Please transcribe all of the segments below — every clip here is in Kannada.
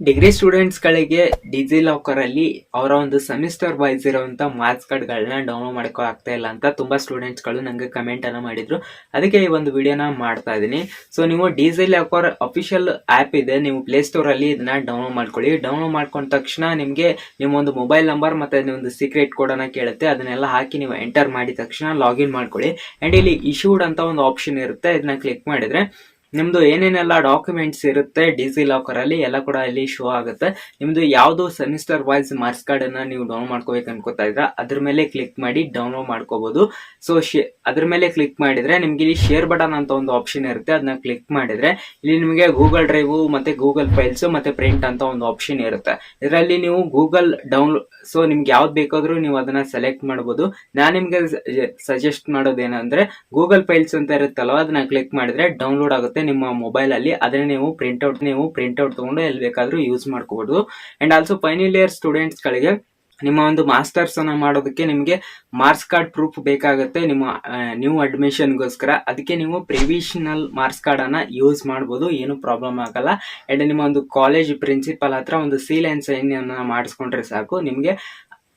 ಡಿಗ್ರಿ ಸ್ಟೂಡೆಂಟ್ಸ್‌ಗಳಿಗೆ ಡಿಜಿ ಲಾಕರಲ್ಲಿ ಅವರ ಒಂದು ಸೆಮಿಸ್ಟರ್ ವೈಸ್ ಇರುವಂಥ ಮಾರ್ಕ್ಸ್ ಕಾರ್ಡ್‌ಗಳನ್ನ ಡೌನ್ಲೋಡ್ ಮಾಡ್ಕೋ ಆಗ್ತಾ ಇಲ್ಲ ಅಂತ ತುಂಬಾ ಸ್ಟೂಡೆಂಟ್ಸ್‌ಗಳು ನನಗೆ ಕಮೆಂಟನ್ನು ಮಾಡಿದ್ರು. ಅದಕ್ಕೆ ಈ ಒಂದು ವಿಡಿಯೋನ ಮಾಡ್ತಾ ಇದ್ದೀನಿ. ಸೊ ನೀವು ಡಿಜಿ ಲಾಕರ್ ಅಫಿಷಿಯಲ್ ಆ್ಯಪ್ ಇದೆ. ನೀವು ಪ್ಲೇ ಸ್ಟೋರಲ್ಲಿ ಇದನ್ನ ಡೌನ್ಲೋಡ್ ಮಾಡ್ಕೊಳ್ಳಿ. ಡೌನ್ಲೋಡ್ ಮಾಡ್ಕೊಂಡ ತಕ್ಷಣ ನಿಮಗೆ ನಿಮ್ಮ ಒಂದು ಮೊಬೈಲ್ ನಂಬರ್ ಮತ್ತೆ ಒಂದು ಸೀಕ್ರೆಟ್ ಕೋಡನ್ನು ಕೇಳುತ್ತೆ. ಅದನ್ನೆಲ್ಲ ಹಾಕಿ ನೀವು ಎಂಟರ್ ಮಾಡಿದ ತಕ್ಷಣ ಲಾಗಿನ್ ಮಾಡ್ಕೊಳ್ಳಿ. ಆ್ಯಂಡ್ ಇಲ್ಲಿ ಇಶ್ಯೂಡ್ ಅಂತ ಒಂದು ಆಪ್ಷನ್ ಇರುತ್ತೆ. ಇದನ್ನ ಕ್ಲಿಕ್ ಮಾಡಿದ್ರೆ ನಿಮ್ದು ಏನೇನೆಲ್ಲ ಡಾಕ್ಯುಮೆಂಟ್ಸ್ ಇರುತ್ತೆ ಡಿಜಿ ಲಾಕರ್ ಅಲ್ಲಿ ಎಲ್ಲ ಕೂಡ ಇಲ್ಲಿ ಶೋ ಆಗುತ್ತೆ. ನಿಮ್ದು ಯಾವ್ದು ಸೆಮಿಸ್ಟರ್ ವೈಸ್ ಮಾರ್ಕ್ಸ್ ಕಾರ್ಡ್ ಅನ್ನ ನೀವು ಡೌನ್ಲೋಡ್ ಮಾಡ್ಕೋಬೇಕು ಅನ್ಕೋತಾ ಇದ್ರ ಅದ್ರ ಮೇಲೆ ಕ್ಲಿಕ್ ಮಾಡಿ ಡೌನ್ಲೋಡ್ ಮಾಡ್ಕೋಬಹುದು. ಸೊ ಅದ್ರ ಮೇಲೆ ಕ್ಲಿಕ್ ಮಾಡಿದ್ರೆ ನಿಮ್ಗೆ ಇಲ್ಲಿ ಶೇರ್ ಬಟನ್ ಅಂತ ಒಂದು ಆಪ್ಷನ್ ಇರುತ್ತೆ. ಅದನ್ನ ಕ್ಲಿಕ್ ಮಾಡಿದ್ರೆ ಇಲ್ಲಿ ನಿಮಗೆ ಗೂಗಲ್ ಡ್ರೈವ್ ಮತ್ತೆ ಗೂಗಲ್ ಫೈಲ್ಸ್ ಮತ್ತೆ ಪ್ರಿಂಟ್ ಅಂತ ಒಂದು ಆಪ್ಷನ್ ಇರುತ್ತೆ. ಇದರಲ್ಲಿ ನೀವು ಗೂಗಲ್ ಡೌನ್ಲೋಡ್ ಸೊ ನಿಮ್ಗೆ ಯಾವ್ದು ಬೇಕಾದ್ರೂ ನೀವು ಅದನ್ನ ಸೆಲೆಕ್ಟ್ ಮಾಡಬಹುದು. ನಾನು ನಿಮ್ಗೆ ಸಜೆಸ್ಟ್ ಮಾಡೋದೇನಂದ್ರೆ ಗೂಗಲ್ ಫೈಲ್ಸ್ ಅಂತ ಇರುತ್ತಲ್ವ ಅದನ್ನ ಕ್ಲಿಕ್ ಮಾಡಿದ್ರೆ ಡೌನ್ಲೋಡ್ ಆಗುತ್ತೆ ನಿಮ್ಮ ಮೊಬೈಲ್ ಅಲ್ಲಿ. ಅದನ್ನ ನೀವು ಪ್ರಿಂಟ್ ಔಟ್ ತಗೊಂಡು ಎಲ್ಲಿ ಬೇಕಾದ್ರೂ ಯೂಸ್ ಮಾಡ್ಕೋಬಹುದು. And also final year students ಗಳಿಗೆ ನಿಮ್ಮ ಒಂದು ಮಾಸ್ಟರ್ಸ್ ಅನ್ನ ಮಾಡೋದಕ್ಕೆ ನಿಮಗೆ ಮಾರ್ಕ್ಸ್ ಕಾರ್ಡ್ ಪ್ರೂಫ್ ಬೇಕಾಗುತ್ತೆ ನಿಮ್ಮ ನ್ಯೂ ಅಡ್ಮಿಷನ್ಗೋಸ್ಕರ. ಅದಕ್ಕೆ ನೀವು ಪ್ರಿವಿಷನಲ್ ಮಾರ್ಕ್ಸ್ ಕಾರ್ಡ್ ಅನ್ನ ಯೂಸ್ ಮಾಡಬಹುದು, ಏನು ಪ್ರಾಬ್ಲಮ್ ಆಗಲ್ಲ. ಅಂಡ್ ನಿಮ್ಮ ಒಂದು ಕಾಲೇಜ್ ಪ್ರಿನ್ಸಿಪಲ್ ಹತ್ರ ಒಂದು ಸೀಲ್ ಅಂಡ್ ಸೈನ್ ಅನ್ನ ಮಾಡಿಸ್ಕೊಂಡ್ರೆ ಸಾಕು, ನಿಮಗೆ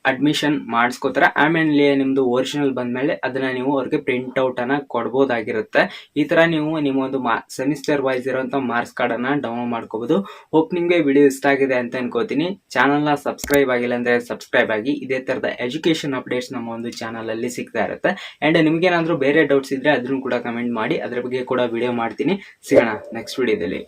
ಅಡ್ಮಿಷನ್ ಮಾಡಿಸ್ಕೋತಾರೆ. ಆಮೇಲೆ ನಿಮ್ದು ಒರಿಜಿನಲ್ ಬಂದ್ಮೇಲೆ ಅದನ್ನ ನೀವು ಅವ್ರಿಗೆ ಪ್ರಿಂಟ್ ಔಟ್ ಅನ್ನ ಕೊಡ್ಬೋದಾಗಿರುತ್ತೆ. ಈ ತರ ನೀವು ನಿಮ್ಮ ಒಂದು ಸೆಮಿಸ್ಟರ್ ವೈಸ್ ಇರುವಂತ ಮಾರ್ಕ್ಸ್ ಕಾರ್ಡ್ ಅನ್ನ ಡೌನ್ಲೋಡ್ ಮಾಡ್ಕೋಬಹುದು. ಹೋಪ್ ನಿಮ್ಗೆ ವಿಡಿಯೋ ಇಷ್ಟ ಆಗಿದೆ ಅಂತ ಅನ್ಕೋತೀನಿ. ಚಾನಲ್ ನ ಸಬ್ಸ್ಕ್ರೈಬ್ ಆಗಿಲ್ಲ ಅಂದ್ರೆ ಸಬ್ಸ್ಕ್ರೈಬ್ ಆಗಿ. ಇದೇ ತರದ ಎಜುಕೇಶನ್ ಅಪ್ಡೇಟ್ಸ್ ನಮ್ಮ ಒಂದು ಚಾನಲ್ ಅಲ್ಲಿ ಸಿಗ್ತಾ ಇರುತ್ತೆ. ಅಂಡ್ ನಿಮ್ಗೆ ಏನಾದ್ರು ಬೇರೆ ಡೌಟ್ಸ್ ಇದ್ರೆ ಅದನ್ನು ಕೂಡ ಕಮೆಂಟ್ ಮಾಡಿ, ಅದ್ರ ಬಗ್ಗೆ ಕೂಡ ವಿಡಿಯೋ ಮಾಡ್ತೀನಿ. ಸಿಗೋಣ ನೆಕ್ಸ್ಟ್ ವಿಡಿಯೋದಲ್ಲಿ.